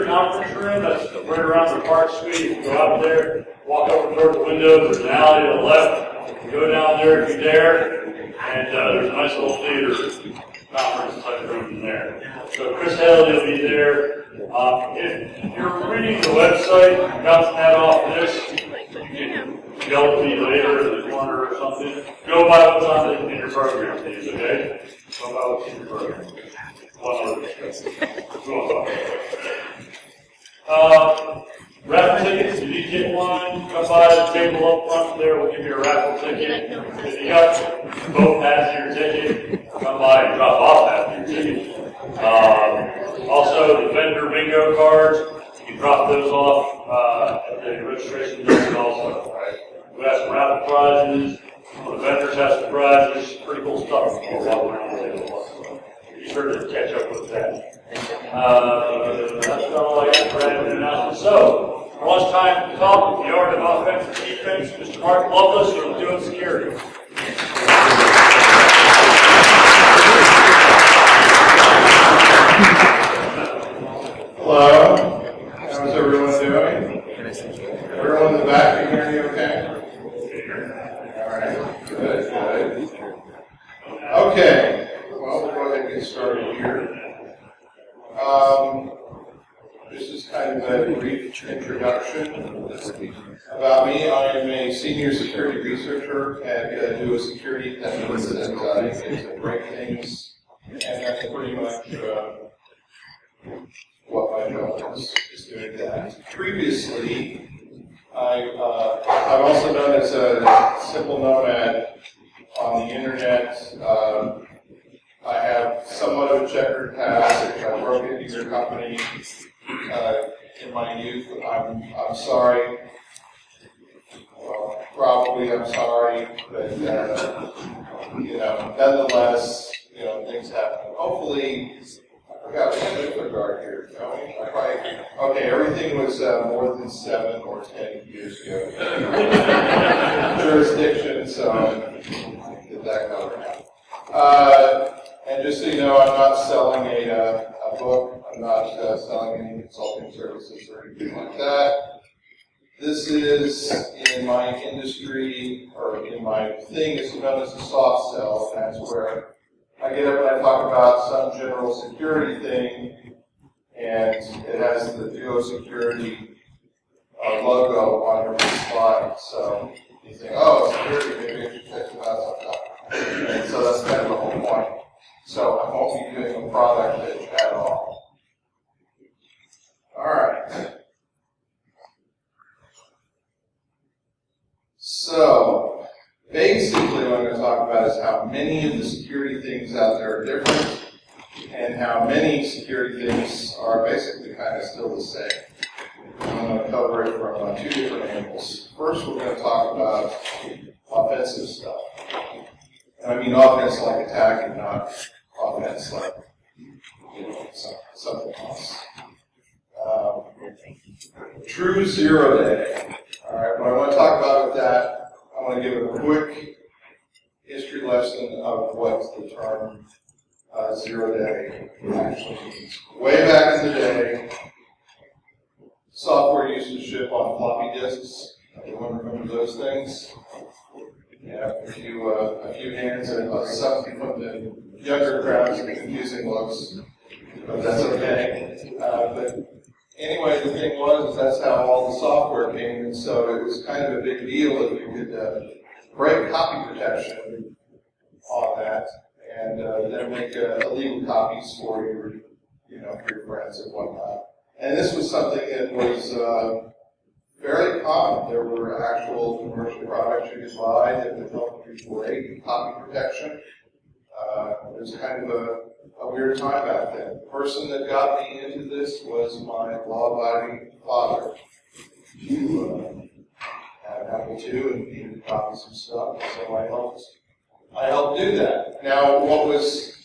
conference room that's right around the park suite. You can go out there, walk over toward the windows, there's an alley to the left. You go down there if you dare, and there's a nice little theater conference type room in there. So Chris Haley will be there. If you're reading the website, bouncing that off this, you can yell at me later in the corner or something. Go by what's on in your program, please, okay? Go by what's in your program. One other. Raffle tickets, if you get one, come by the table up front there, we'll give you a raffle ticket. If you got both halves of your ticket, come by and drop off half of your ticket. Also, the vendor bingo cards, you can drop those off at the registration desk also. Right? We have some raffle prizes, the vendors have some prizes, pretty cool stuff. We'll walk around the table. So be sure to catch up with that. That's about all I got for admin announcements. So, lunchtime talk, the art of offense and defense. Mr. Mark Loveless from doing security. Hello. How's everyone doing? Everyone in the back, can you hear me okay? All right. Good. Okay. Well, we'll go ahead and get started here. This is kind of a brief introduction about me. I am a senior security researcher at do a security techniques that I get to break things, and that's pretty much what my job is doing that. Previously, I've also done as a simple nomad on the internet. I have somewhat of a checkered past. I broke into your company in my youth. I'm sorry. Well, probably I'm sorry, but nonetheless, things happen. Hopefully, I forgot we have a guard here. Okay, everything was more than 7 or 10 years ago. Jurisdiction, so get that covered now. And just so you know, I'm not selling a book. I'm not selling any consulting services or anything like that. This is, in my industry, or in my thing, it's known as a soft sell, and that's where I get up and I talk about some general security thing, and it has the Duo Security logo on every slide. So you think, oh, security, maybe I should check it out sometime. And so that's kind of the whole point. So I won't be doing a product pitch at all. All right. So basically what I'm going to talk about is how many of the security things out there are different and how many security things are basically kind of still the same. I'm going to cover it from 2 different angles. First, we're going to talk about offensive stuff. And I mean offense like attacking, not offense like something else. True zero day. All right, what I want to talk about with that, I want to give a quick history lesson of what the term zero day actually means. Way back in the day, software used to ship on floppy disks. Anyone remember those things? Yeah, a few hands and some from the younger crowds and confusing looks, but that's okay. But anyway, the thing was that's how all the software came, and so it was kind of a big deal if you could break copy protection on that, and then make illegal copies for your friends and whatnot. And this was something that was fairly common. There were actual commercial products you could buy that would help you break copy protection. It was kind of a weird time back then. The person that got me into this was my law-abiding father, who had an Apple II and needed to copy some stuff, so I helped do that. Now, what was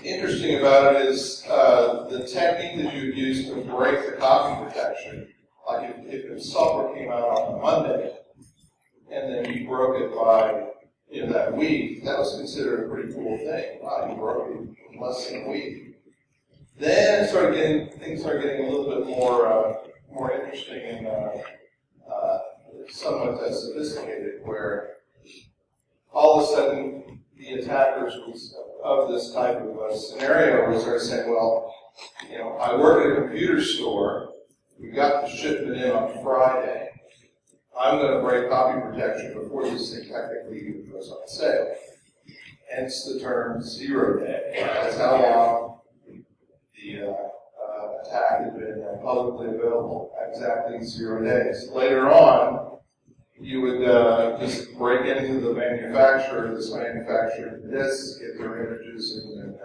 interesting about it is the technique that you would use to break the copy protection. Like if the software came out on a Monday, and then you broke it by that week, that was considered a pretty cool thing. Wow, you broke it in less than a week. Then things started getting a little bit more interesting and somewhat sophisticated, where all of a sudden the attackers of this type of scenario would start saying, well, I work at a computer store, we got the shipment in on Friday, I'm going to break copy protection before this thing technically even goes on sale. Hence the term 0 day. That's how long the attack had been publicly available, exactly 0 days. Later on, you would just break into the manufacturer, this manufactured disk, get their images, and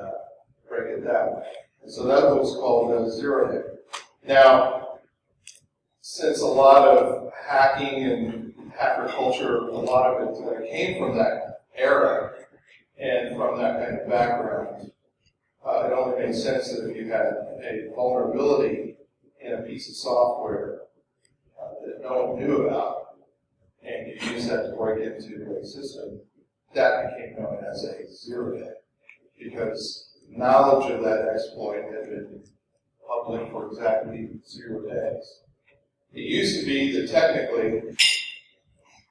break it that way. And so that was called 0 day. Now, since a lot of hacking and hacker culture, a lot of it came from that era and from that kind of background, it only made sense that if you had a vulnerability in a piece of software that no one knew about, and you use that to break into a system, that became known as a 0 day, because knowledge of that exploit had been public for exactly 0 days. It used to be that technically,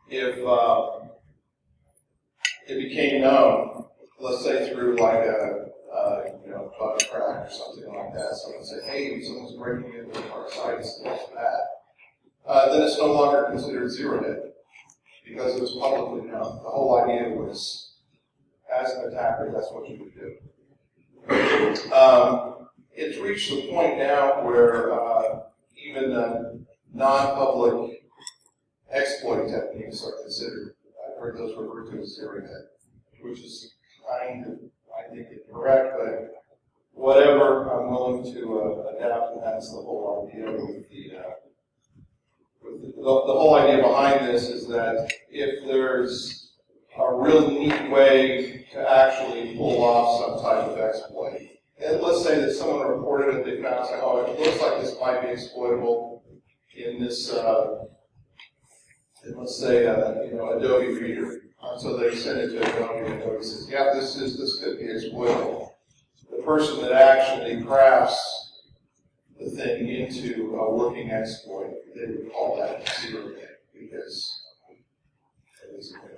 if it became known, let's say through like a bug crack or something like that, someone said, hey, someone's breaking into our sites, that's bad, then it's no longer considered 0 day, because it was publicly known. The whole idea was, as an attacker, that's what you would do. It's reached the point now where even non-public exploit techniques are considered. I've heard those referred to as 0 day, which is kind of, I think, incorrect, but whatever, I'm willing to adapt, and that's the whole idea with the whole idea behind this is that if there's a real neat way to actually pull off some type of exploit, and let's say that someone reported it, they found, oh, it looks like this might be exploitable in this, let's say, Adobe Reader. So they send it to Adobe, and Adobe says, yeah, this could be exploitable. The person that actually crafts the thing into a working exploit, they would call that 0 day, because it is good,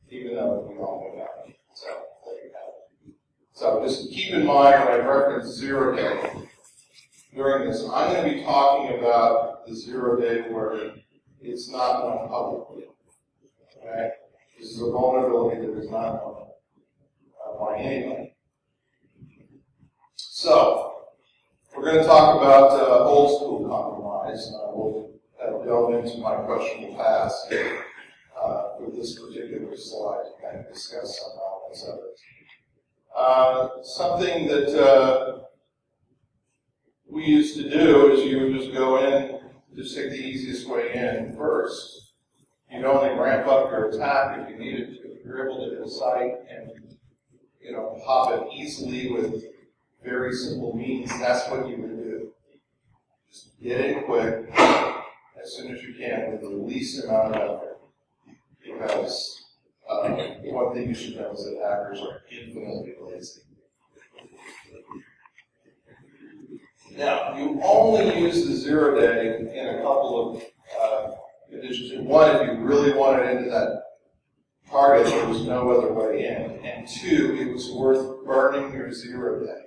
even though we all know that. So there you have it. So just keep in mind when I reference 0 day during this, I'm going to be talking about the 0 day where it's not known publicly. Okay? This is a vulnerability that is not known by anybody. So, we're going to talk about old school compromise. We'll delve into my questionable past with this particular slide to kind of discuss some elements of it. Something that we used to do is you would just go in, just take the easiest way in first. You'd only ramp up your attack if you needed to. If you're able to hit a site and pop it easily with very simple means, that's what you would do. Just get in quick, as soon as you can, with the least amount of effort. Because one thing you should know is that hackers are infinitely lazy. Now, you only use the 0 day in a couple of conditions. One, if you really wanted into that target, there was no other way in. And two, it was worth burning your 0 day.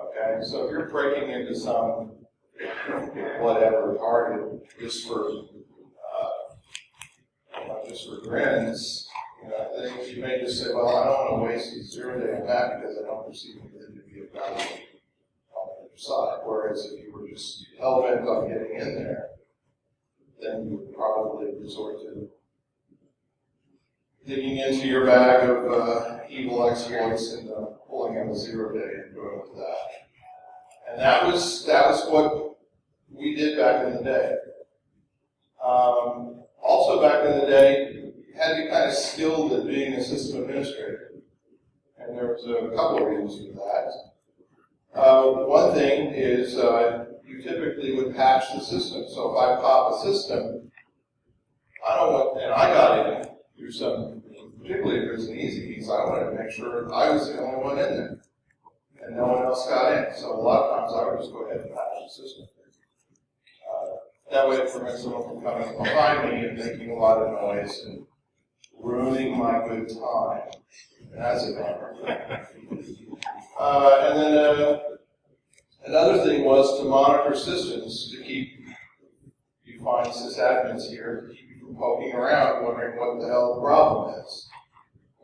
Okay, so if you're breaking into some whatever target just for grins, then you may just say, well, I don't want to waste a 0 day on that because I don't perceive anything to be a value on the other side. Whereas if you were just hell bent on getting in there, then you would probably resort to digging into your bag of evil exploits and pulling out a 0 day and going with that. And that was what we did back in the day. Also back in the day, you had to be kind of skilled at being a system administrator. And there was a couple of reasons for that. One thing is you typically would patch the system. So if I pop a system, I got in through some, particularly if it was an easy piece, I wanted to make sure I was the only one in there. And and no one else got in. So a lot of times I would just go ahead and patch the system. That way it prevents someone from coming behind me and making a lot of noise and ruining my good time. That's a bummer. And then another thing was to monitor systems to keep, you find sysadmins here, to keep you from poking around wondering what the hell the problem is.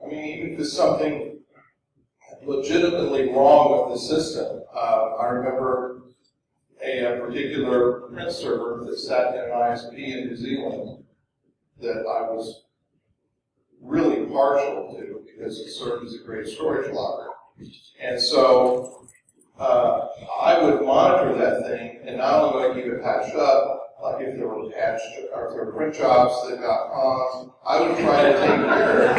I mean, even if there's something legitimately wrong with the system. I remember a particular print server that sat in an ISP in New Zealand that I was really partial to because it served as a great storage locker. And so I would monitor that thing, and not only would I keep it patched up, like if there were patched or if there were print jobs that got on, I would try to take care of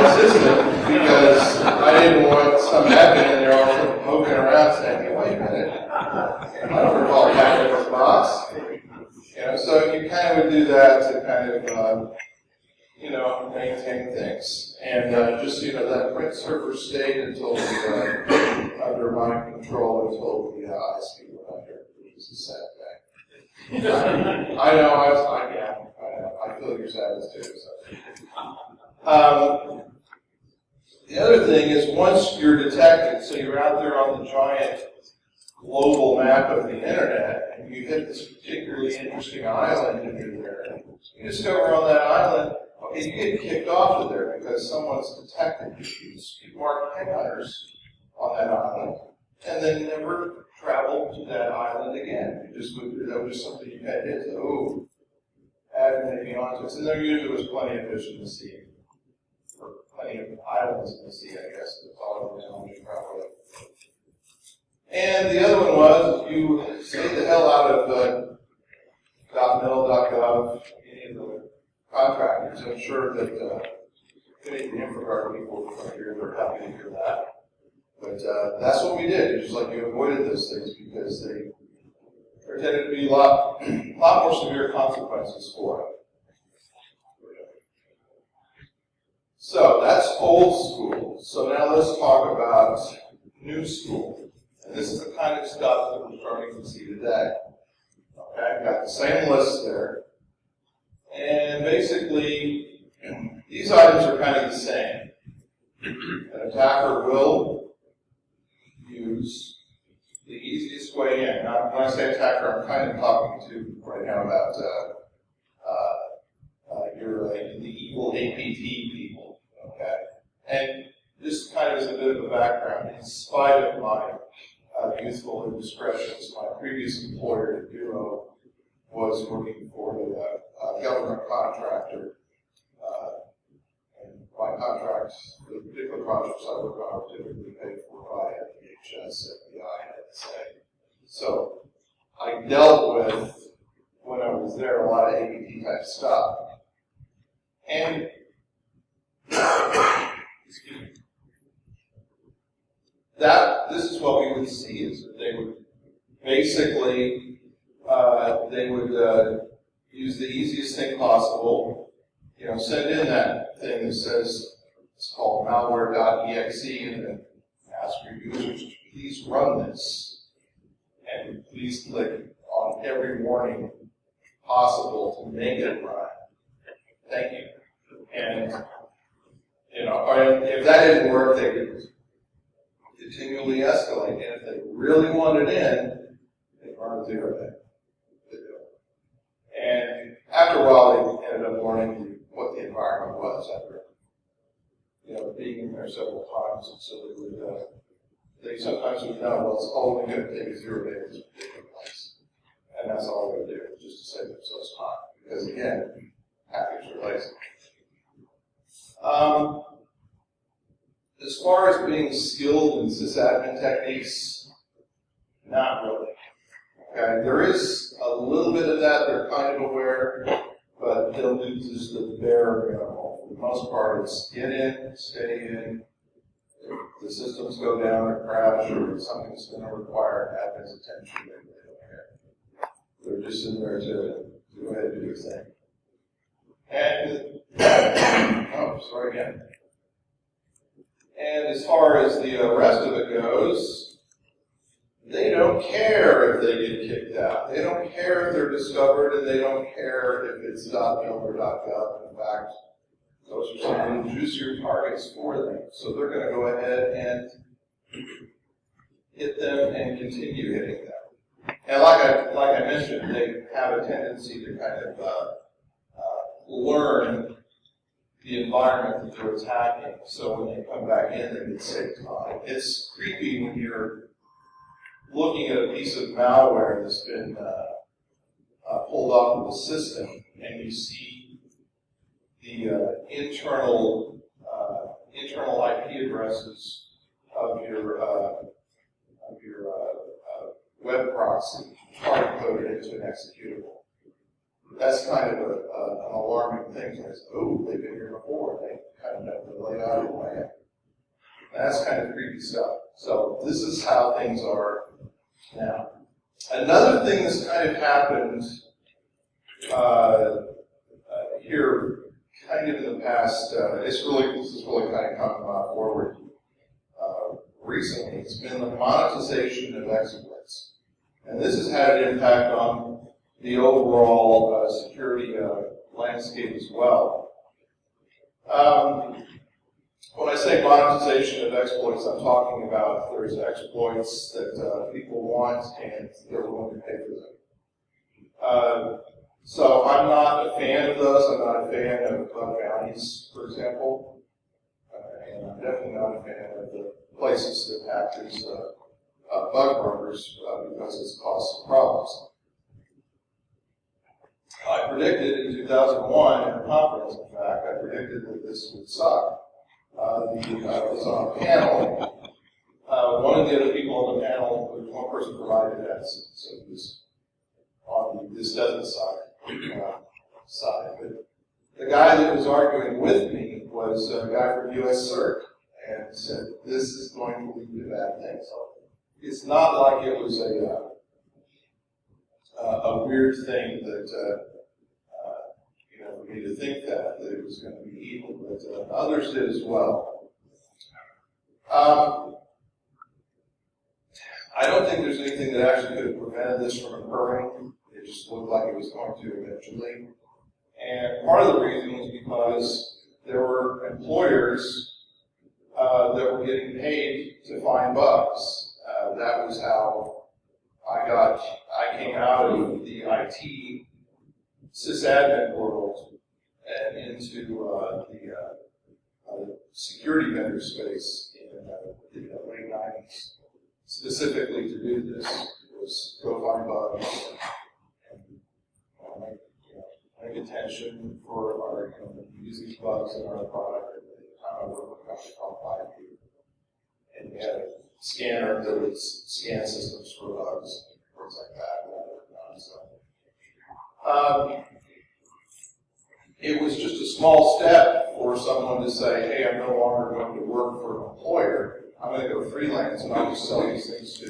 the system because I didn't want some admin in there also poking around saying, hey, wait a minute, I don't recall patching this box. You know, so you kind of would do that to kind of maintain things. And just, that print server stayed until under my control until the ISP went under, which is a sad thing. I know, I feel your sadness too. So. The other thing is once you're detected, so you're out there on the giant global map of the internet, and you hit this particularly interesting island and you're there, you discover on that island, okay, you get kicked off of there because someone's detected you. You mark headhunters on that island, and then never travel to that island again. That was just something you had to hit. Oh, add maybe onto it. And there usually was plenty of fish in the sea, or plenty of islands in the sea, I guess. That's all the technology probably. And the other one was you stay the hell out of .mil, .gov, any of the contractors. I'm sure that any of the InfoGuard people are here, they're happy to hear that. But that's what we did. It's just like you avoided those things because there tended to be a lot more severe consequences for it. So that's old school. So now let's talk about new school. And this is the kind of stuff that we're starting to see today. Okay, I've got the same list there. And basically, these items are kind of the same. An attacker will use the easiest way in. Now, when I say attacker, I'm kind of talking to right now about the evil APT people. Okay, and this kind of is a bit of a background. In spite of my youthful indiscretions, my previous employer at Bureau was working for a government contractor. And by contract, the particular projects I work on are typically paid for by DHS, FBI, NSA. So I dealt with, when I was there, a lot of APT type stuff. And this is what we would see, is that they would basically use the easiest thing possible, send in that thing that says it's called malware.exe, and then ask your users to please run this, and please click on every warning possible to make it run. Thank you. And if that didn't work, they could continually escalate, and if they really wanted in, they'd run zero day. And after a while, they ended up learning what the environment was after, being in there several times, and so they sometimes would know, well, it's only going to take 0 days in this particular place, and that's all they're going to do, just to save themselves time, because again, hackers are lazy. As far as being skilled in sysadmin techniques, not really. Okay, there is a little bit of that. They're kind of aware, but they'll do just the bare minimum. For the most part, it's get in, stay in. If the systems go down or crash, or something's going to require admin's attention, they don't care. They're just in there to go ahead and do their thing. And sorry again. And as far as the rest of it goes, they don't care if they get kicked out. They don't care if they're discovered, and they don't care if it's .mil or .gov. In fact, those are some of the juicier targets for them. So they're going to go ahead and hit them and continue hitting them. And like I mentioned, they have a tendency to kind of learn the environment that they're attacking. So when they come back in, they get saved time. It's creepy when you're looking at a piece of malware that's been pulled off of the system, and you see the internal IP addresses of your web proxy hard-coded into an executable. That's kind of an alarming thing. It's, oh, they've been here before. They kind of know the layout of the land. That's kind of creepy stuff. So this is how things are now. Another thing that's kind of happened here, kind of in the past, this is really kind of coming forward recently. It's been the monetization of exploits, and this has had an impact on the overall security landscape as well. When I say monetization of exploits, I'm talking about if there's exploits that people want and they're willing to pay for them. So I'm not a fan of those. I'm not a fan of bug bounties, for example. And I'm definitely not a fan of the places that act as bug brokers because it's caused some problems. I predicted in 2001 at a conference, in fact, I predicted that this would suck. I was on a panel. One of the other people on the panel, one person provided that, so it was on the this doesn't suck side. But the guy that was arguing with me was a guy from US CERT and said, this is going to lead to bad things. So it's not like it was a weird thing that for me to think that it was going to be evil, but others did as well. I don't think there's anything that actually could have prevented this from occurring. It just looked like it was going to eventually. And part of the reason was because there were employers that were getting paid to find bugs. That was how I came out of the IT sysadmin world and into the security vendor space in the late 90s, specifically to do this. It was go find bugs and make attention for our use these bugs in our product. At the time I worked with a company called 5P, and we had a scanner that would scan systems for bugs, things like that. It was just a small step for someone to say, hey, I'm no longer going to work for an employer. I'm going to go freelance and I'll just sell these things to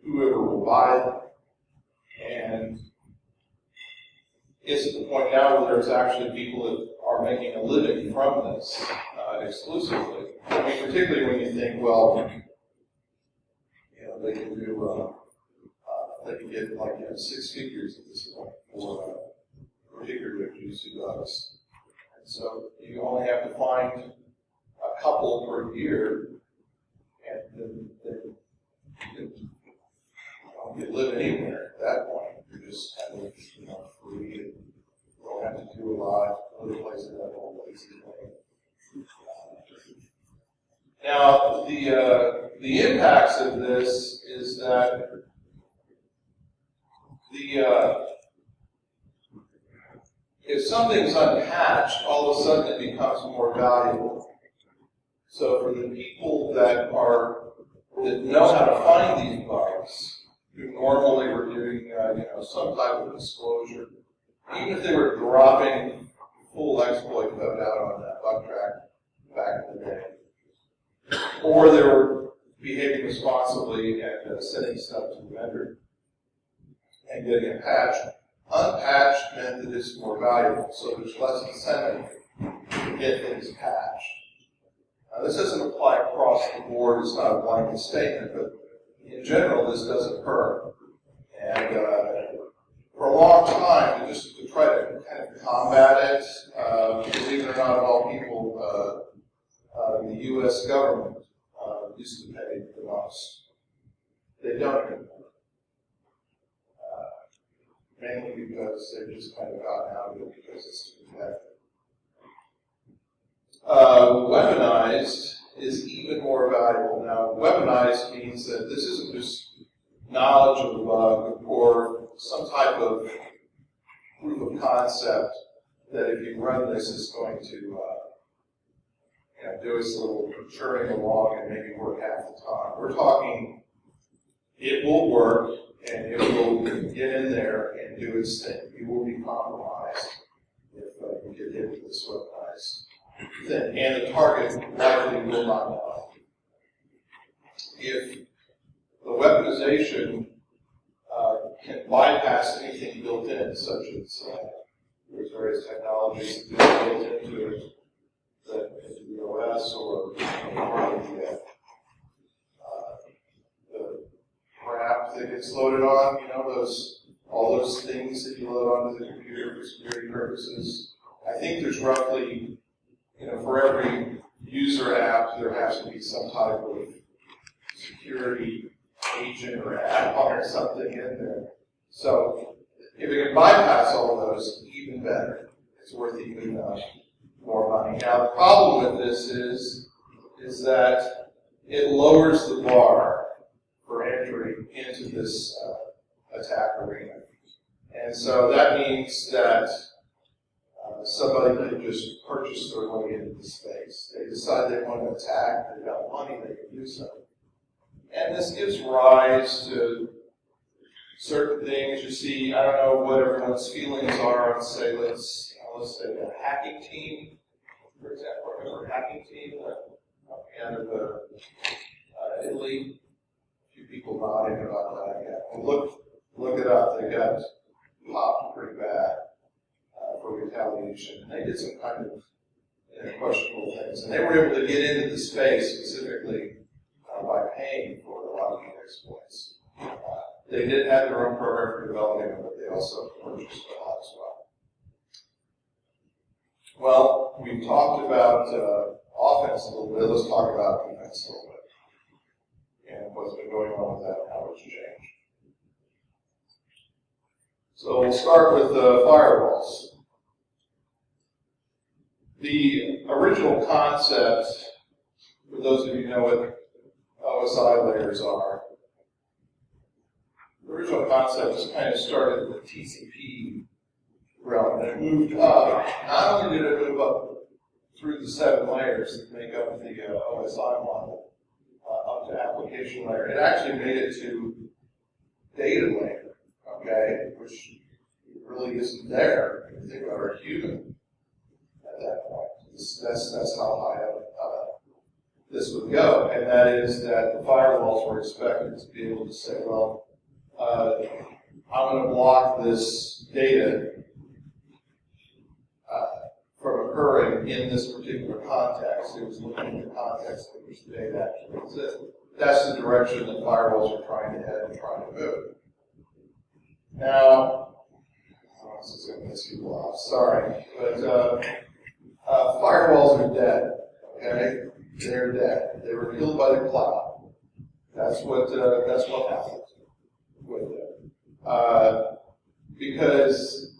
whoever will buy them. And it's at the point now where there's actually people that are making a living from this exclusively. I mean, particularly when you think, well, they can do, they can get like 6 figures at this point for particularly juicy bugs. And so you only have to find a couple per year, and then you don't live anywhere at that point. You're just kind of free and don't have to do a lot. Other places have all places. Now the impacts of this is that if something's unpatched, all of a sudden it becomes more valuable. So for the people that know how to find these bugs, who normally were doing some type of disclosure, even if they were dropping full exploit code out on that bug track back in the day, or they were behaving responsibly and sending stuff to the vendor and getting a patch. Unpatched meant that it's more valuable, so there's less incentive to get things patched. Now, this doesn't apply across the board. It's not a blanket statement, but in general, this does occur. And for a long time, just to try to kind of combat it, believe it or not, of all people, the U.S. government used to pay the most. They don't anymore. Mainly because they've just kind of gotten out of it because it's too effective. Weaponized is even more valuable. Now, weaponized means that this isn't just knowledge of a bug or some type of proof of concept that if you run this, it's going to do its little churning along and maybe work half the time. We're talking it will work and it will get in there and do its thing. You will be compromised if you get hit with this weaponized thing. And the target likely will not know. If the weaponization can bypass anything built in, such as there's various technologies that are built into it, into the OS or the crap that gets loaded on, all those things that you load onto the computer for security purposes. I think there's roughly, for every user app, there has to be some type of security agent or add-on or something in there. So if it can bypass all of those, even better. It's worth even more money. Now the problem with this is that it lowers the bar for entry into this attack arena. And so that means that somebody can just purchase their way into the space. They decide they want to attack, they've got money, they can do so. And this gives rise to certain things. You see, I don't know what everyone's feelings are on, say, let's say a hacking team, for example. Remember a hacking team out of Italy? A few people nodding about that. Yeah. Well, look it up. They got popped pretty bad for retaliation. And they did some kind of questionable things. And they were able to get into the space specifically by paying for a lot of the exploits. They did have their own program for developing them, but they also purchased a lot as well. Well, we've talked about offense a little bit. Let's talk about defense a little bit and what's been going on with that and how it's changed. So we'll start with firewalls. The original concept, for those of you who know what OSI layers are, the original concept just kind of started in the TCP realm, and it moved up. Not only did it move up through the 7 layers that make up the OSI model, up to application layer, it actually made it to data layer, okay, which really isn't there. If you think about our human at that point. That's how high up this would go, and that is that the firewalls were expected to be able to say, well, I'm going to block this data from occurring in this particular context. It was looking at the context in which the data actually exists. That's the direction that firewalls are trying to head and trying to move. Now, this is going to miss people off, sorry, but firewalls are dead, okay? They're dead. They were killed by the cloud. That's what happened with it. Because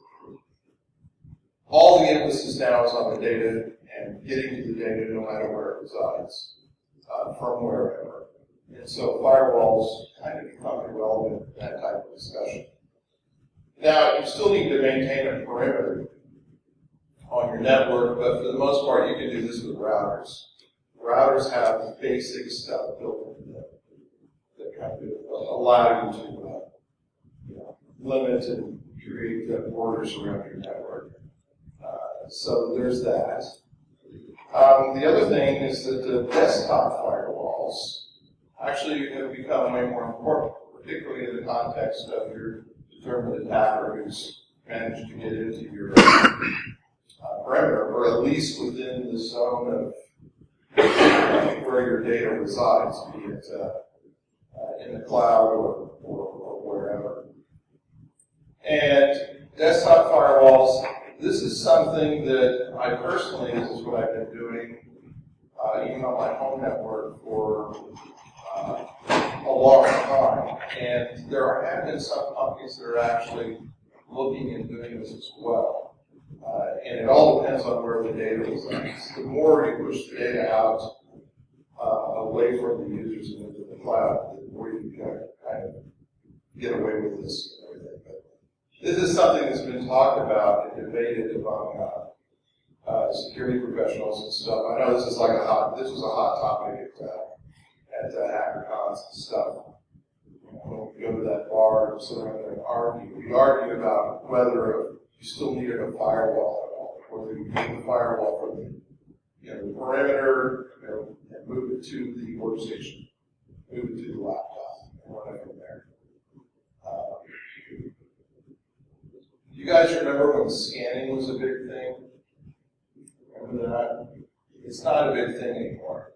all the emphasis now is on the data and getting to the data no matter where it resides, from wherever. And so firewalls kind of become irrelevant in that type of discussion. Now, you still need to maintain a perimeter on your network, but for the most part, you can do this with routers. Routers have basic stuff built into them that kind of allow you to limit and create borders around your network. So there's that. The other thing is that the desktop firewalls actually have become way more important, particularly in the context of your determined attacker who's managed to get into your perimeter, or at least within the zone where your data resides, be it in the cloud or wherever. And desktop firewalls, this is something that I personally, this is what I've been doing, even on my home network for a long time. And there have been some companies that are actually looking and doing this as well. And it all depends on where the data resides. The more you push the data out away from the users and into the cloud, the more you can kind of get away with this and everything. But this is something that's been talked about and debated among security professionals and stuff. I know this was a hot topic at HackerCons and stuff. When we go to that bar and sit around there and argue, we argue about whether you still needed a firewall at all, whether you need the firewall for the the perimeter, and move it to the workstation, move it to the laptop, and run it from there. You guys remember when scanning was a big thing? Remember that? It's not a big thing anymore.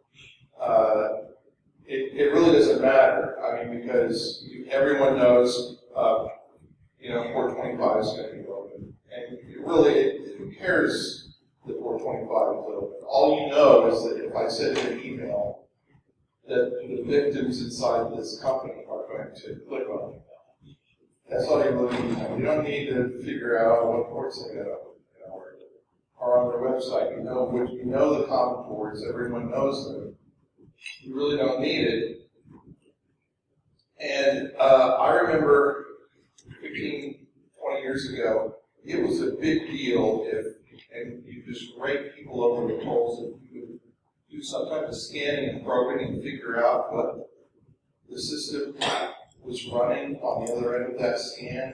It really doesn't matter. I mean, because everyone knows, 425 is going to be open, and who cares that 425 is open? All you know is that if I send you an email, that the victims inside this company are going to click on the email. That's all you really need to know. You don't need to figure out what ports they got open, or on their website. You know the common ports. Everyone knows them. You really don't need it. And I remember 15, 20 years ago, it was a big deal and you just rake people over the coals and you would do some type of scanning and probing and figure out what the system was running on the other end of that scan.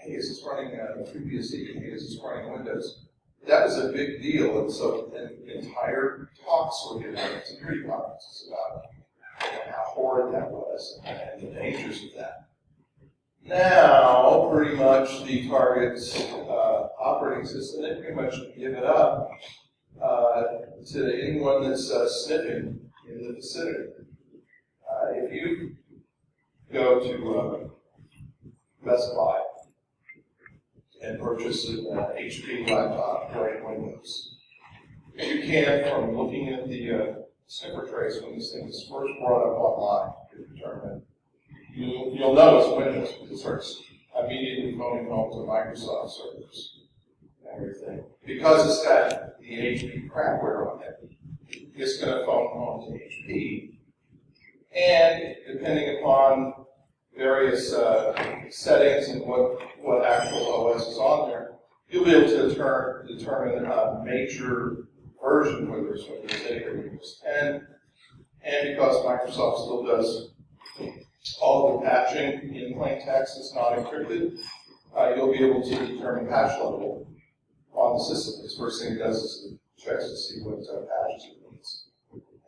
Hey, is this running FreeBSD? Hey, is this running Windows? That was a big deal, and so entire talks were given at security conferences about how horrid that was and the dangers of that. Now, pretty much the target operating system, they pretty much give it up to anyone that's sniffing in the vicinity. If you go to Best Buy and purchase an HP laptop running Windows, you can, from looking at the sniffer trace when this thing is first brought up online, to determine. You'll notice Windows because it starts immediately phoning home to Microsoft servers and everything. Because it's got the HP crapware on it, it's going to phone home to HP. And depending upon various settings and what actual OS is on there, you'll be able to determine a major version, whether it's Windows 8 or Windows 10. And because Microsoft still does all the patching in plain text, it's not encrypted, you'll be able to determine patch level on the system. The first thing it does is it checks to see what patches it needs.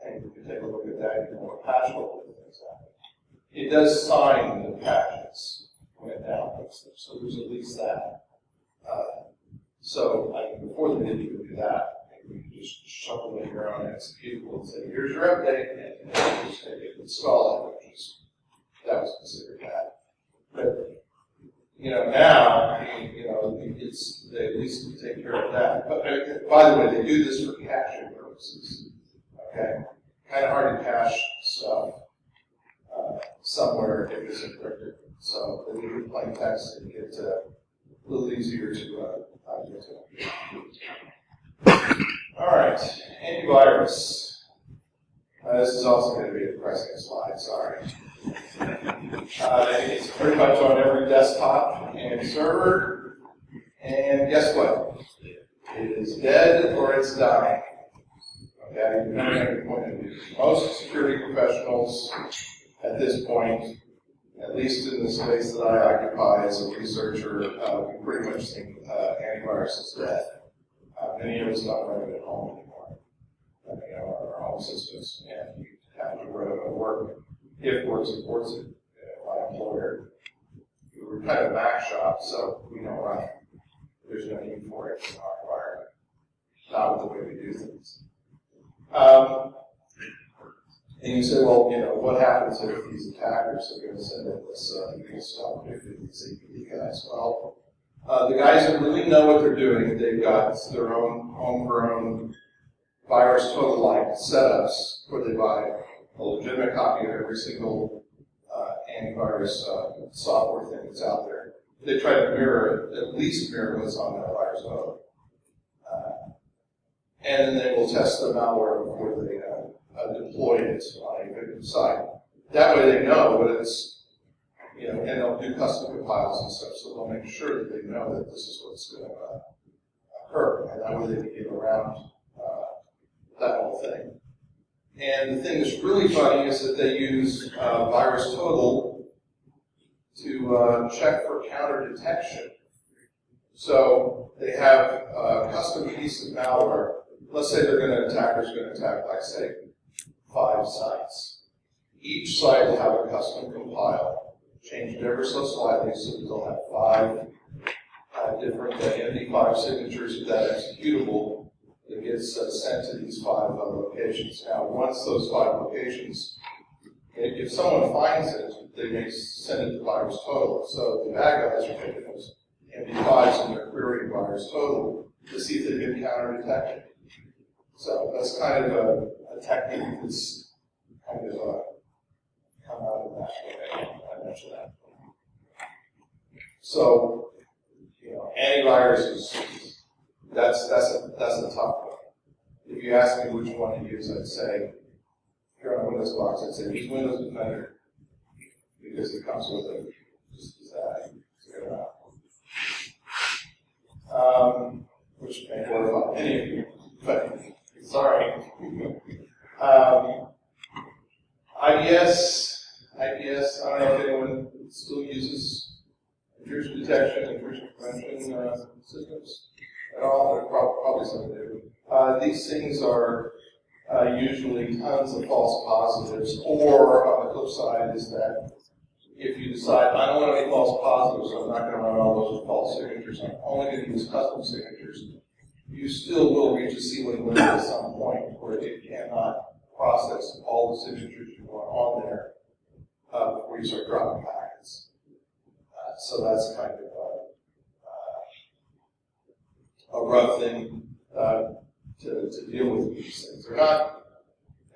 And you can take a look at that, you know what patch level it is at. It does sign the patches when it downloads them, so there's at least that. Before they didn't even do that, you could just shuffle in your own executable and say, here's your update, and just take it and install it, that was considered bad. But, now, they at least take care of that. But, by the way, they do this for caching purposes, okay? Kind of hard to cache stuff somewhere if it's encrypted. So they leave it plain text and get a little easier to get to. All right, antivirus. This is also going to be a depressing slide, sorry. It's pretty much on every desktop and server. And guess what? It is dead or it's dying. Okay, depending on your point of view. Most security professionals at this point, at least in the space that I occupy as a researcher, we pretty much think antivirus is dead. Many of us don't run it at home anymore. Our home systems, and you have to run it at work if work supports it. My employer, we're kind of a Mac shop, so we don't run it. There's no need for it in our environment. Not with the way we do things. And you say, well, what happens if these attackers are going to send in this stuff with these APD guys? Well, the guys that really know what they're doing, they've got their own homegrown virus total-like setups where they buy a legitimate copy of every single antivirus software thing that's out there. They try to mirror it, at least mirror what's on that virus total. And then they will test the malware before they deploy it on a victim site. That way they know what it's, and they'll do custom compiles and stuff, so they'll make sure that they know that this is what's going to occur, and that way they can get around that whole thing. And the thing that's really funny is that they use virus total to check for counter detection. So they have a custom piece of malware. Let's say attacker's going to attack, like say, 5 sites. Each site will have a custom compile, change it ever so slightly so that they'll have 5 different MD5 signatures of that executable that gets sent to these 5 locations. Now, once those 5 locations, if someone finds it, they may send it to virus total. So the bad guys are taking those MD5s and they're querying virus total to see if they can counter detect it. So that's kind of a technique that's kind of come out of that. I mentioned that. So, antivirus is that's a tough one. If you ask me which one to use, I'd say, if you're on a Windows box, I'd say use Windows Defender because it comes with a just that to get around. Which may work on any of you, but sorry. IPS, I don't know if anyone still uses intrusion detection, intrusion prevention systems at all. There probably some do. These things are usually tons of false positives, or on the flip side is that if you decide, I don't want any false positives, so I'm not going to run all those false signatures, I'm only going to use custom signatures, you still will reach a ceiling limit at some point where it cannot process all the signatures you want on there before you start dropping packets. So that's kind of a rough thing to deal with these things. They're not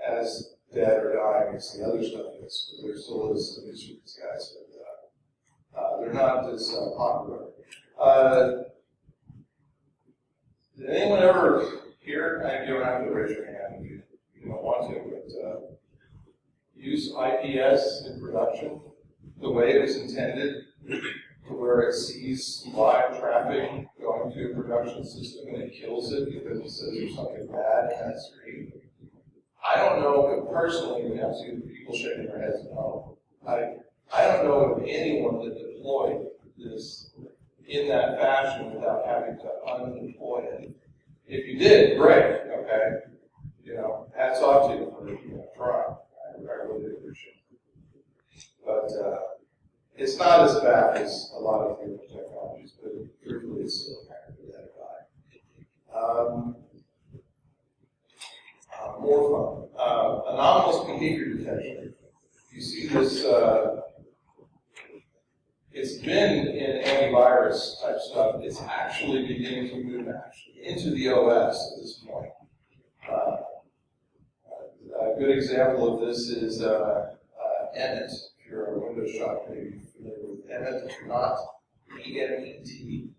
as dead or dying as the other stuff is, but there still is some use for these guys. But they're not as popular. Did anyone ever hear, and you don't have to raise your hand if you don't want to, but use IPS in production the way it was intended, to where it sees live traffic going to a production system and it kills it because it says there's something bad in that screen? I don't know, personally, I see people shaking their heads no. I don't know of anyone that deployed this in that fashion without having to undeploy it. If you did, great, okay? Hats off to you for trying. I really appreciate it. But it's not as bad as a lot of the other technologies, but truthfully it's still kind of that bad. More fun. Anomalous behavior detection. You see this, it's been in antivirus type stuff. It's actually beginning to move into the OS at this point. A good example of this is Emmet. If you're a Windows shop, maybe you're familiar with Emmet. If you're not, E-M-E-T.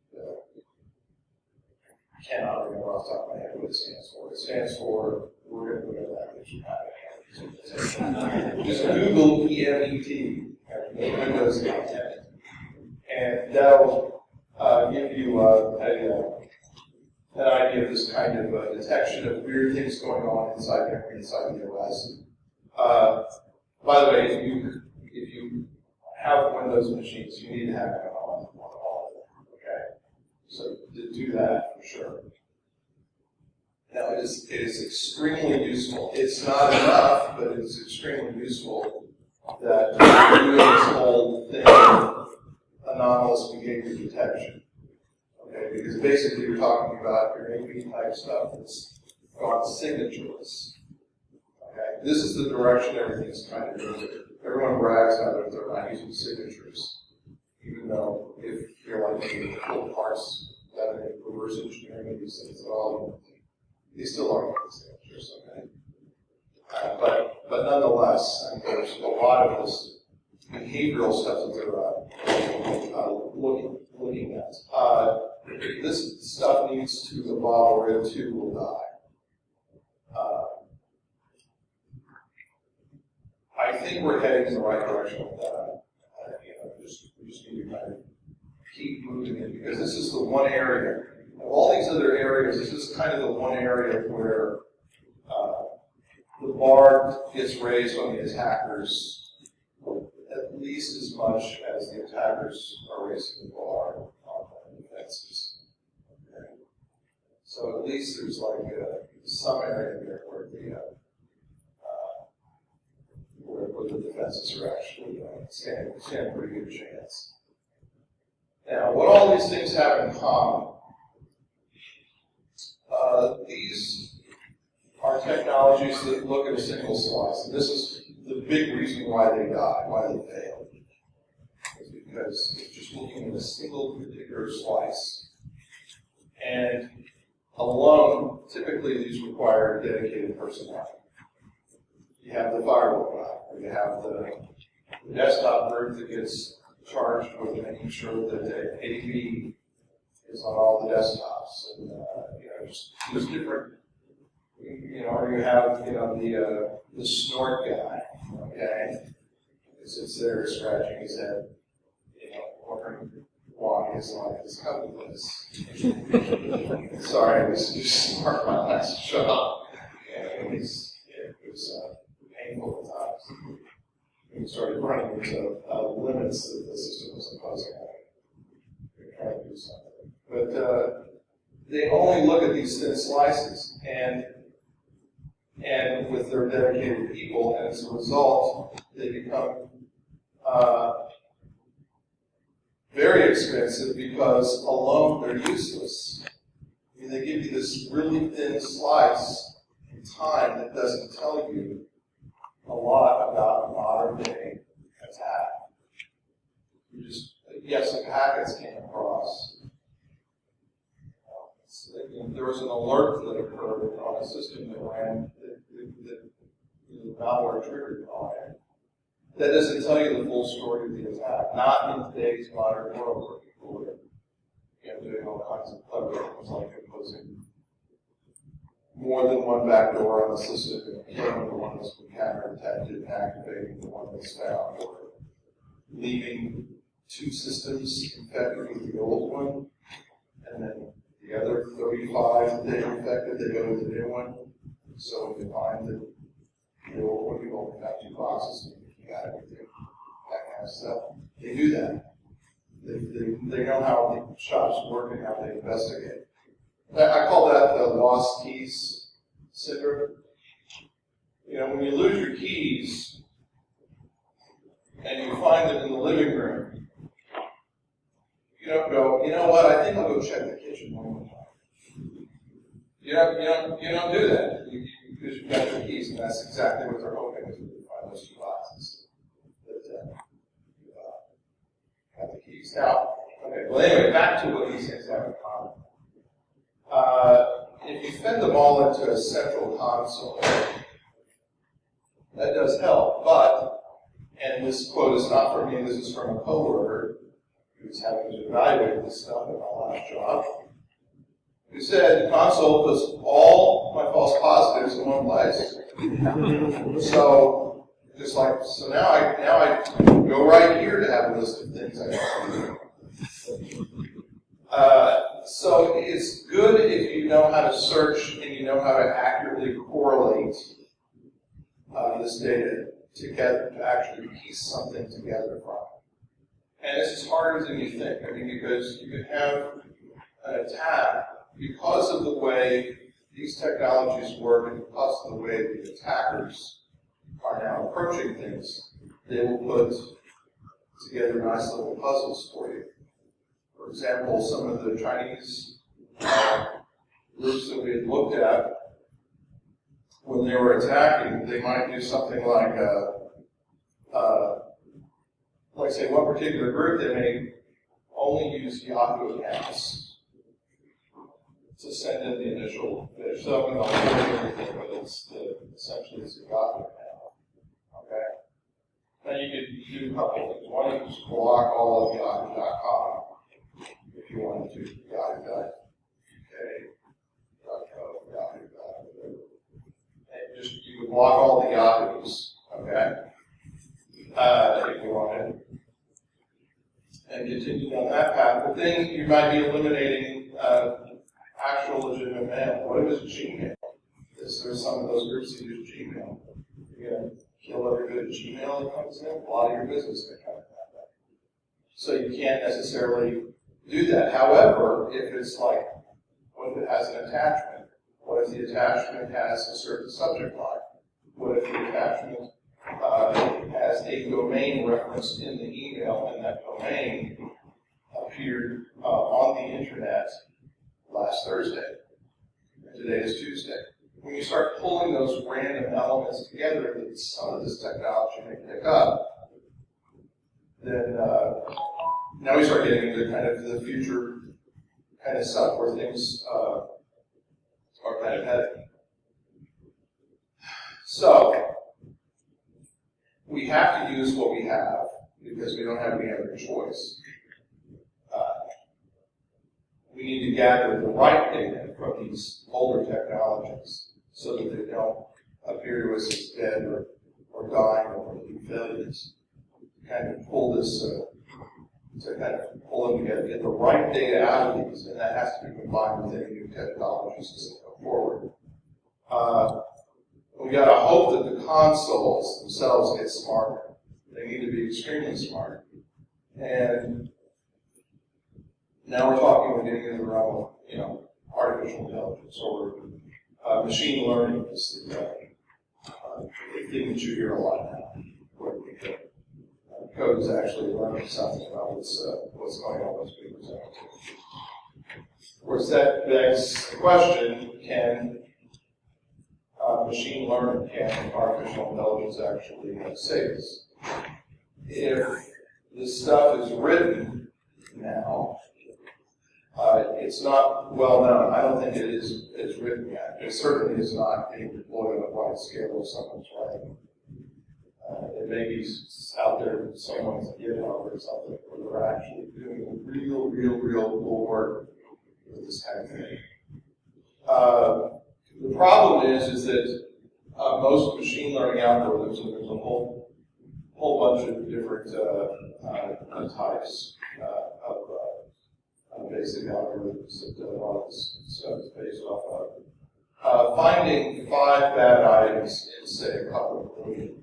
I cannot remember off the top of my head what it stands for. It stands for, we're going to put that that you have it. Just Google E-M-E-T. Windows Emmet. And that'll give you an idea of this kind of detection of weird things going on inside memory, inside the OS. By the way, if you have Windows machines, you need to have it on all of them. Okay, so do that for sure. Now it is extremely useful. It's not enough, but it's extremely useful that you're doing this whole thing of anomalous behavior detection. Okay, because basically you're talking about your AV type stuff that's gone signatureless. This is the direction everything's trying to go. Everyone brags about it if they're not using signatures, even though if you're like the little parts that are reverse engineering of these things at all, they still are using signatures, okay? But nonetheless, I mean, there's a lot of this behavioral stuff that they're looking at. This stuff needs to evolve, or it too will die. I think we're heading in the right direction with that. We just need to kind of keep moving it, because this is the one area. Of all these other areas, this is kind of the one area where the bar gets raised on the attackers at least as much as the attackers are raising the bar on the defenses. Okay. So at least there's like some area there where the defenses are actually stand a pretty good chance. Now, what all these things have in common? These are technologies that look at a single slice, and this is the big reason why they die, why they fail. Is because it's just looking at a single particular slice. And alone, typically these require dedicated personnel. You have the firewall guy, or you have the desktop group that gets charged with making sure that the AV is on all the desktops, and just these different. Or you have the snort guy, okay, who sits there scratching his head, wondering why his life has come to this. Sorry, I was just smart my last job. It was painful at times. We started running into limits that the system was imposing on it. We were trying to do something. But they only look at these thin slices, and with their dedicated people, and as a result, they become very expensive because alone they're useless. I mean, they give you this really thin slice in time that doesn't tell you a lot about a modern day attack. Yes, the packets came across. There was an alert that occurred on a system that ran that the malware triggered on it. That doesn't tell you the full story of the attack. Not in today's modern world where people are doing all kinds of clever things like imposing more than one backdoor on the system and killing the one that's been counterdetected and activating the one that's found, or leaving two systems infected with the old one, and then the other 35 that they infected, they go to the new one. So if you find that the old one, you only got 2 boxes, and you got everything, that kind of stuff. They do that. They know how the shops work and how they investigate. I call that the lost keys syndrome. When you lose your keys and you find them in the living room, you don't go, you know what, I think I'll go check the kitchen one more time. You don't do that because you've got your keys, and that's exactly what they're hoping is when you find those 2 boxes that have the keys. Now, okay, well anyway, back to what these things have in common. If you fed them all into a central console, that does help, but, and this quote is not from me, this is from a coworker who was having to evaluate this stuff in my last job, who said the console puts all my false positives in one place. So now I go right here to have a list of things I have to do. So it's good if you know how to search and you know how to accurately correlate this data to actually piece something together from it. And this is harder than you think. I mean, because you can have an attack because of the way these technologies work and because of the way the attackers are now approaching things. They will put together nice little puzzles for you. For example, some of the Chinese groups that we had looked at when they were attacking, they might do something like say one particular group, they may only use Yahoo accounts to send in the initial fish. So I'm going to hold everything, but essentially it's a Yahoo account. Okay? Now you could do a couple of things. One, you could just block all of Yahoo.com if you wanted to. Yahoo.uk, .co, Yahoo. And you could block all the Yahoos, okay? If you wanted. And continue down that path. But then you might be eliminating actual legitimate mail. What if it's Gmail? There's some of those groups that use Gmail. You're going to kill every bit of Gmail that comes in. A lot of your business is going to come in that way. So you can't necessarily do that. However, if it's like, what if it has an attachment? What if the attachment has a certain subject line? What if the attachment has a domain reference in the email, and that domain appeared on the internet last Thursday, and today is Tuesday. When you start pulling those random elements together that some of this technology may pick up, then now we start getting into kind of the future kind of stuff where things are kind of heading. So, we have to use what we have because we don't have any other choice. We need to gather the right data from these older technologies so that they don't appear to us as dead or dying or complete failures. Kind of pull this, to kind of pull them together, get the right data out of these, and that has to be combined with any new technologies as they go forward. We got to hope that the consoles themselves get smarter. They need to be extremely smart. And now we're getting into the realm of, artificial intelligence or machine learning is the thing that you hear a lot now. Where code is actually learning something about what's going on with being presented. Of course, that begs the question: can machine learning, can artificial intelligence actually save us? If this stuff is written now, it's not well known. I don't think it is written yet. It certainly is not being deployed on a wide scale if someone's writing. It may be out there in someone's GitHub or something where they're actually doing real cool work with this kind of thing. The problem is that most machine learning algorithms, and there's a whole bunch of different types of basic algorithms that a lot of this stuff is based off of. Finding 5 bad items in, say, a couple of million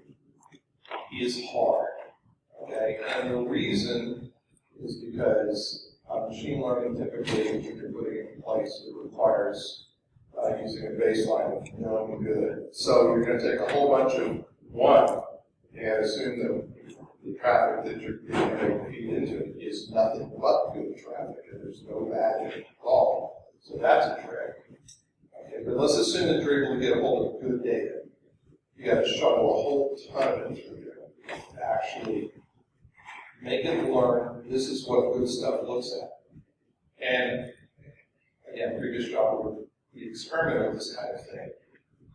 is hard. Okay, and the reason is because machine learning typically, if you're putting it in place, it requires using a baseline of known good. So you're going to take a whole bunch of one and assume that the traffic that you're going to feed into it is nothing but good traffic, and there's no bad at all. So that's a trick. Okay, but let's assume that you're able to get a hold of good data. You got to shuttle a whole ton of it through there to actually make it learn this is what good stuff looks at. And again, previous job, we experiment with this kind of thing,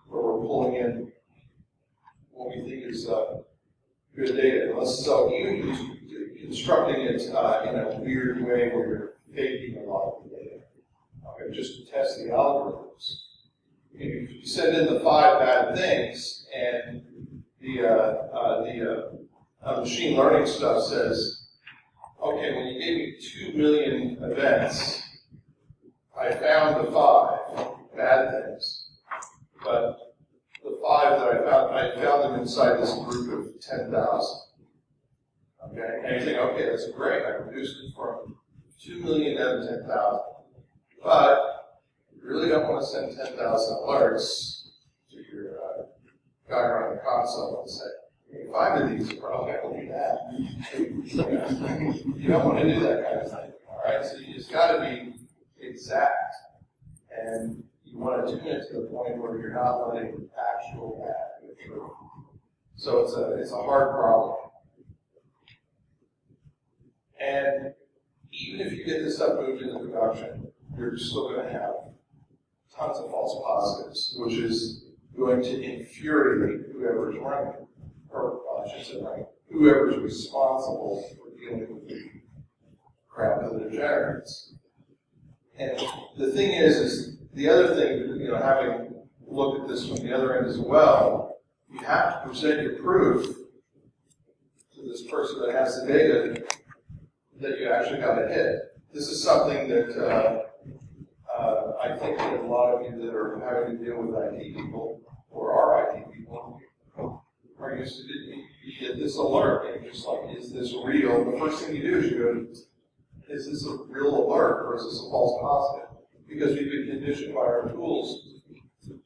where we're pulling in what we think is good data. So even constructing it in a weird way where you're faking a lot of the data, okay, just to test the algorithms. If you send in the 5 bad things, and the machine learning stuff says, okay, when you gave me 2 million events, I found the 5 bad things, but the 5 that I found them inside this group of 10,000. Okay, and you think, okay, that's great. I reduced it from 2 million down to 10,000. But you really don't want to send 10,000 alerts to your guy around the console and say, 5 of these are probably going to be bad. You don't want to do that kind of thing. All right, so it's got to be exact. And you want to tune it to the point where you're not letting actual bad get through. So it's a hard problem. And even if you get this stuff moved into production, you're still going to have tons of false positives, which is going to infuriate whoever's running it, or I should say running, whoever's responsible for dealing with the crap of the degenerates. And the thing is the other thing, having looked at this from the other end as well, you have to present your proof to this person that has the data that you actually got a hit. This is something that I think that a lot of you that are having to deal with IT people, or are IT people, are used to, you get this alert, and you're just like, is this real? The first thing you do is you go, is this a real alert, or is this a false positive? Because we've been conditioned by our tools to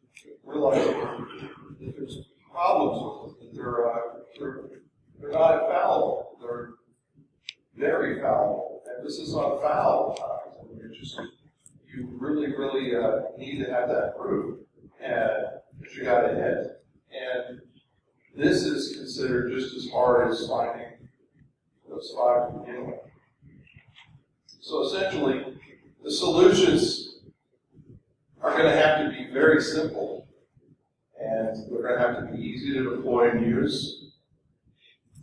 realize that there's problems with them, that they're not infallible, they're very fallible. Emphasis on fallible times. I mean, you really, really need to have that proof that you got a hit. And this is considered just as hard as finding those 5 to begin with. So essentially, the solutions are going to have to be very simple, and they're going to have to be easy to deploy and use.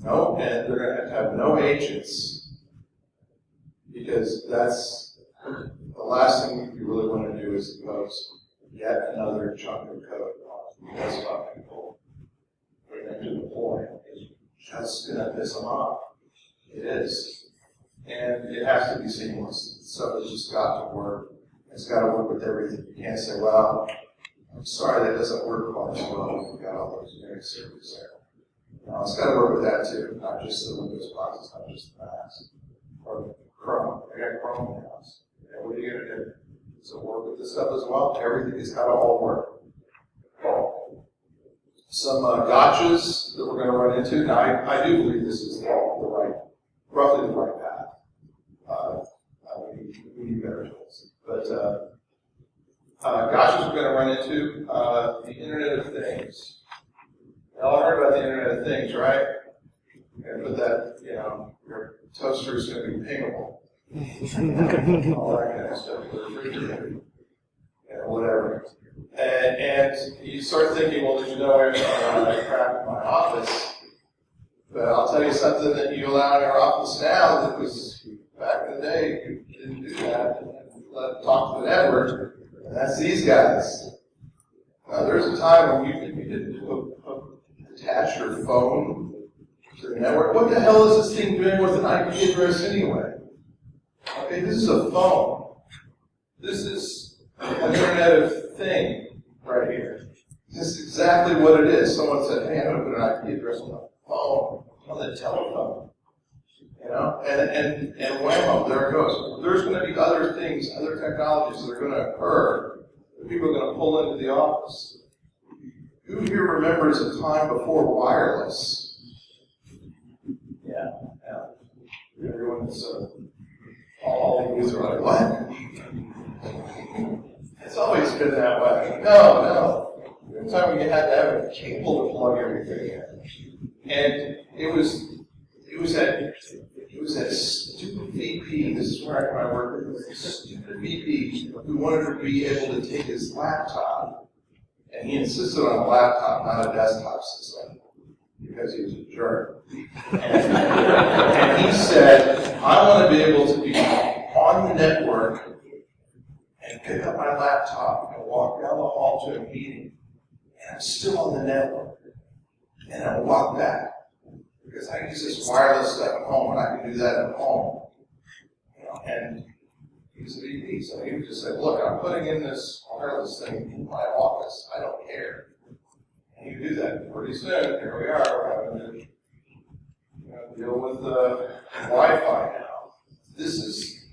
And they're going to have no agents, because that's the last thing you really want to do is impose yet another chunk of code on the desktop people for them to deploy. It's just going to piss them off. It is. And it has to be seamless. So it's just got to work. It's got to work with everything. You can't say, well, I'm sorry that doesn't work quite as well. We've got all those very serious there. No, it's got to work with that too, not just the Windows boxes, not just the Macs. Or Chrome. I got Chrome in the house. And what are you going to do? Does it work with this stuff as well? Everything has got to all work. Some gotchas that we're going to run into. Now, I do believe this is roughly the right path. We need better tools. But gotchas we're going to run into, the Internet of Things. Y'all heard about the Internet of Things, right? And put that, your toaster is going to be pingable. All that kind of stuff. Whatever. And you start thinking, well, there's no way around that crap in my office. But I'll tell you something that you allow in your office now that was back in the day, you didn't do that. Let them talk to the network. And that's these guys. Now, there's a time when you didn't attach your phone to the network. What the hell is this thing doing with an IP address anyway? Okay, this is a phone. This is an Internet of Thing right here. This is exactly what it is. Someone said, hey, I'm going to put an IP address on the phone, on the telephone. And whammo, there it goes. There's going to be other things, other technologies that are going to occur that people are going to pull into the office. Who here remembers a time before wireless? Yeah. Everyone is all the youth are like, what? It's always been that way. No. Every time we had to have a cable to plug everything in. And it was that stupid VP, this is where I work with, this stupid VP who wanted to be able to take his laptop, and he insisted on a laptop, not a desktop system, because he was a jerk. And he said, I want to be able to be on the network and pick up my laptop and walk down the hall to a meeting, and I'm still on the network, and I walk back. Because I use this wireless stuff at home, and I can do that at home. And he's a VP, so he would just say, look, I'm putting in this wireless thing in my office. I don't care. And you do that. Pretty soon, here we are, we're having to deal with Wi-Fi now. This is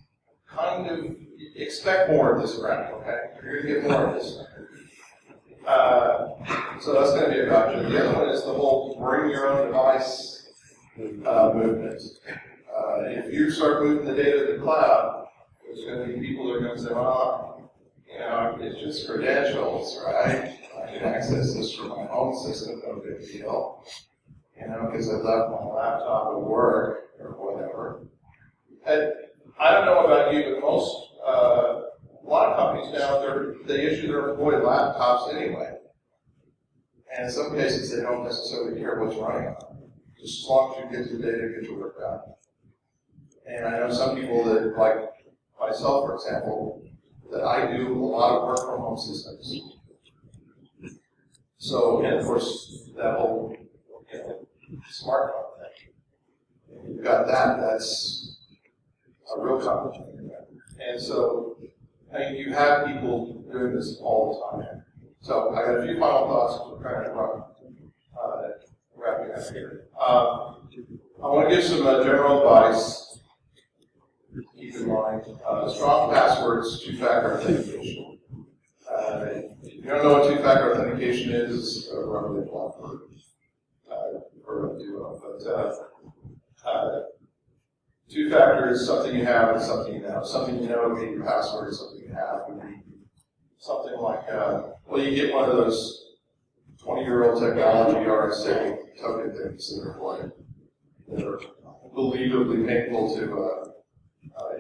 kind of, expect more of this crap, okay? You're going to get more of this. So that's going to be a gotcha. The other one is the whole bring your own device movement. If you start moving the data to the cloud, there's going to be people that are going to say, well, it's just credentials, right? I can access this from my home system, no big deal. Because I left my laptop at work or whatever. And I don't know about you, but a lot of companies now, they issue their employee laptops anyway. And in some cases, they don't necessarily care what's running on them. Just as long as you get the data, get your work done. And I know some people that, like myself, for example, that I do a lot of work from home systems. So, and of course, that whole smartphone thing. If you've got that, that's a real complicated matter. And so, you have people doing this all the time. So, I got a few final thoughts. We're trying to wrapping up here. I want to give some general advice. Keep in mind, strong passwords, two-factor authentication. If you don't know what two-factor authentication is, run the block for a duo. But two-factor is something you have and something you know. Something you know would be your password, something you have would be something like, you get one of those 20-year-old technology RSA token things that are believably painful to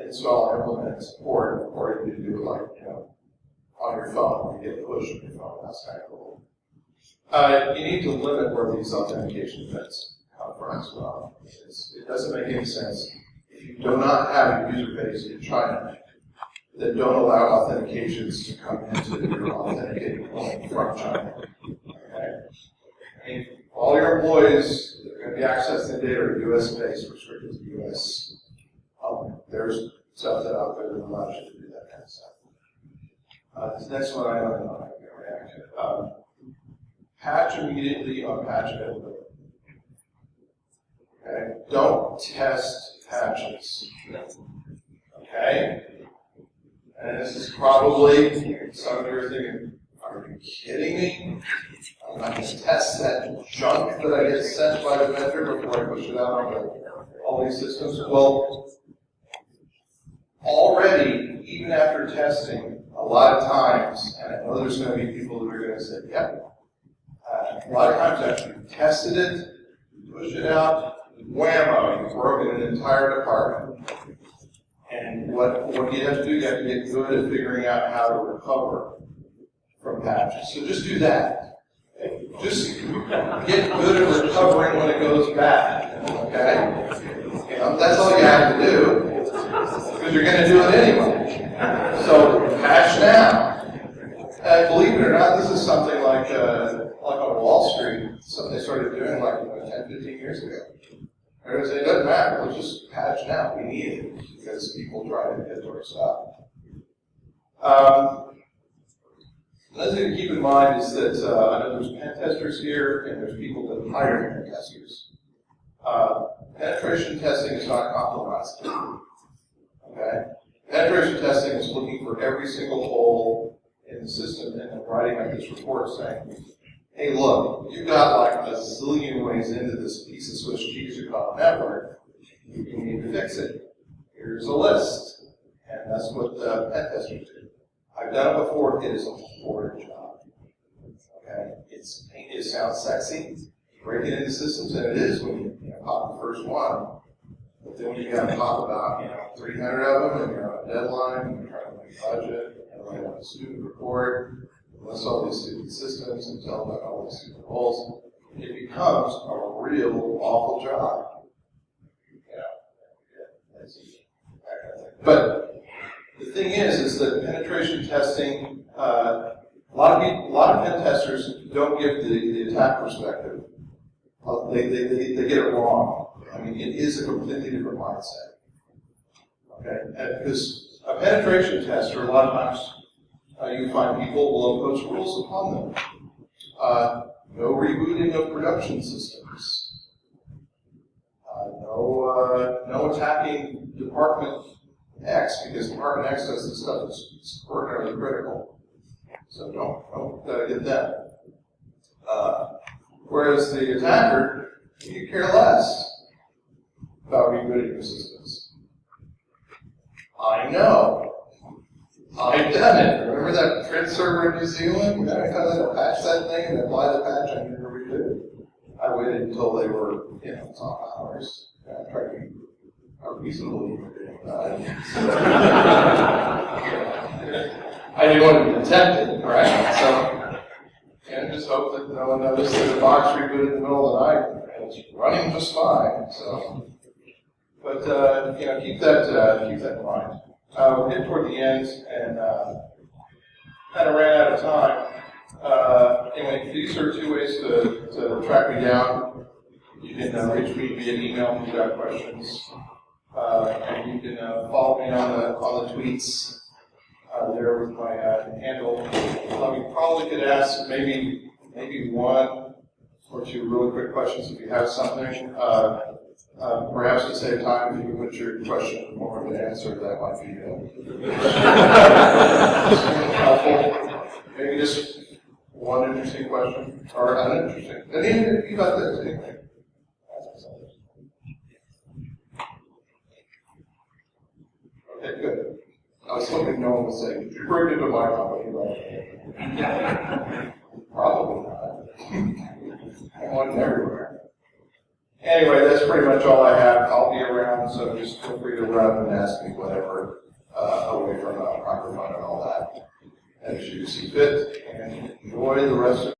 install and implement and support, or you can do it on your phone. You get a push on your phone. That's kind of cool. You need to limit where these authentication events come from as well. It doesn't make any sense if you do not have a user base in China that don't allow authentications to come into your authenticating point from China. Okay? All your employees that are going to be accessing data are US-based, restricted to US. There's stuff that out there that allows you to do that kind of stuff. This next one I don't know how I'm going to react to. Patch immediately on patch availability. Okay? Don't test patches. Okay? And this is probably, some of you are thinking, are you kidding me? I'm not going to test that junk that I get sent by the vendor before I push it out on all these systems. Well, already, even after testing, a lot of times, and I know there's going to be people that are going to say, yep, a lot of times after you tested it, you push it out, whammo, you've broken an entire department. And what you have to do, you have to get good at figuring out how to recover from patches. So just do that. Just get good at recovering when it goes bad. Okay? That's all you have to do. Because you're going to do it anyway. So patch now. Believe it or not, this is something like on Wall Street, something they started doing 10, 15 years ago. They say, it doesn't matter, let's just patch now. We need it because people try to get to our stuff. Another thing to keep in mind is that I know there's pen testers here and there's people that hire pen testers. Penetration testing is not compromised. Okay? Penetration testing is looking for every single hole in the system and then writing up this report saying, hey, look, you got a zillion ways into this piece of Swiss cheese you call a network. You need to fix it. Here's a list. And that's what pen testers do. I've done it before. It is a horrid job. Okay? It sounds sexy. Breaking into systems, and it is when you pop the first one. But then when you got to pop about 300 of them, and you're on a deadline, and you're trying to make a budget, and write up a student report, list all these student systems, and tell about all these student roles, it becomes a real awful job. But the thing is that penetration testing, a lot of pen testers don't give the attack perspective. They get it wrong. I mean, it is a completely different mindset. Okay, because a penetration tester, a lot of times, you find people will impose rules upon them. No rebooting of production systems. No attacking Department X, because Department X does this stuff that's extraordinarily critical. So don't get them. Whereas the attacker, you care less about rebooting your systems. I know. I've done it. Remember that print server in New Zealand? You know, I kind of patch that thing and apply the patch and never redo it. I waited until they were, top hours. I tried to be reasonably. I didn't want to be tempted, right? So, just hope that no one noticed that the box rebooted in the middle of the night. And it's running just fine. So, but keep that in mind. We're getting toward the end, and kind of ran out of time. Anyway, these are two ways to track me down. You can reach me via email if you've got questions, and you can follow me on the tweets there with my handle. You probably could ask maybe one or two really quick questions if you have something. Perhaps to save time, if you put your question in the form of an answer, that might be helpful. Maybe just one interesting question, or uninteresting. And even if you got that, anyway. Okay, good. I was hoping no one would say, "Did you bring it to my company?" Probably not. I want it everywhere. Anyway, that's pretty much all I have. I'll be around, so just feel free to run up and ask me whatever away from a microphone and all that as you see fit. And enjoy the rest of